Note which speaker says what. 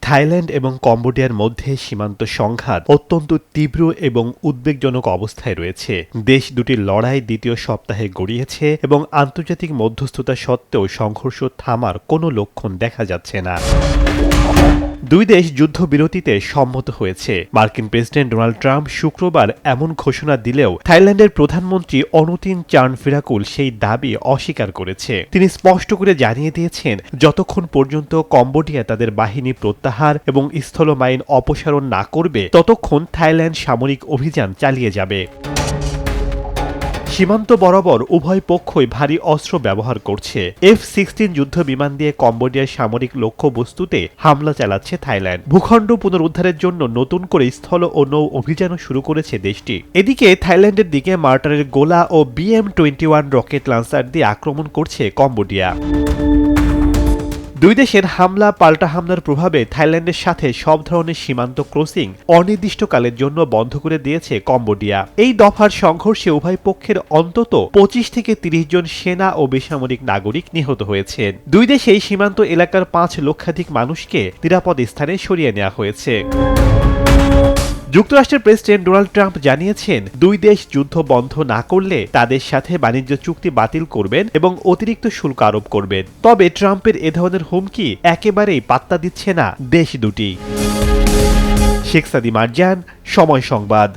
Speaker 1: Thailand এবং কম্বোডিয়ার মধ্যে সীমান্ত সংঘাত অত্যন্ত তীব্র এবং উদ্বেগজনক অবস্থায় রয়েছে। দেশ দুটির লড়াই দ্বিতীয় সপ্তাহে গড়িয়েছে এবং আন্তর্জাতিক মধ্যস্থতা সত্ত্বেও সংঘর্ষ থামার কোনো লক্ষণ দেখা যাচ্ছে না। দুই দেশ যুদ্ধবিরতিতে সম্মত হয়েছে। মার্কিন প্রেসিডেন্ট ডোনাল্ড ট্রাম্প শুক্রবার এমন ঘোষণা দিলেও থাইল্যান্ডের প্রধানমন্ত্রী অনুতিন চার্নফিরাকুল সেই দাবি অস্বীকার করেছে। তিনি স্পষ্ট করে জানিয়ে দিয়েছেন, যতক্ষণ পর্যন্ত কম্বোডিয়া তাদের বাহিনী প্রত্যাহার এবং স্থলমাইন অপসারণ না করবে ততক্ষণ থাইল্যান্ড সামরিক অভিযান চালিয়ে যাবে। সীমান্ত বরাবর উভয় পক্ষই ভারী অস্ত্র ব্যবহার করছে। F-16 যুদ্ধ বিমান দিয়ে কম্বোডিয়ার সামরিক লক্ষ্যবস্তুতে হামলা চালাচ্ছে থাইল্যান্ড। ভূখণ্ড পুনরুদ্ধারের জন্য নতুন করে স্থল ও নৌ অভিযানও শুরু করেছে দেশটি। এদিকে থাইল্যান্ডের দিকে মার্টারের গোলা ও BM-21 রকেট লঞ্চার দিয়ে আক্রমণ করছে কম্বোডিয়া। দুই দেশের হামলা পাল্টা হামলার প্রভাবে থাইল্যান্ডের সাথে সব ধরনের সীমান্ত ক্রসিং অনির্দিষ্টকালের জন্য বন্ধ করে দিয়েছে কম্বোডিয়া। এই দফার সংঘর্ষে উভয় পক্ষের অন্তত 25 থেকে 30 জন সেনা ও বেসামরিক নাগরিক নিহত হয়েছেন। দুই দেশেই সীমান্ত এলাকার 5 লক্ষাধিক মানুষকে নিরাপদ স্থানে সরিয়ে নেওয়া হয়েছে। যুক্তরাষ্ট্রের প্রেসিডেন্ট ডোনাল্ড ট্রাম্প জানিয়েছেন, দুই দেশ যুদ্ধ বন্ধ না করলে তাদের সাথে বাণিজ্য চুক্তি বাতিল করবেন এবং অতিরিক্ত শুল্ক আরোপ করবেন। তবে ট্রাম্পের এ ধরনের হুমকি একেবারেই পাত্তা দিচ্ছে না দেশ দুটি। শেখ সাদি মারজান, সময় সংবাদ।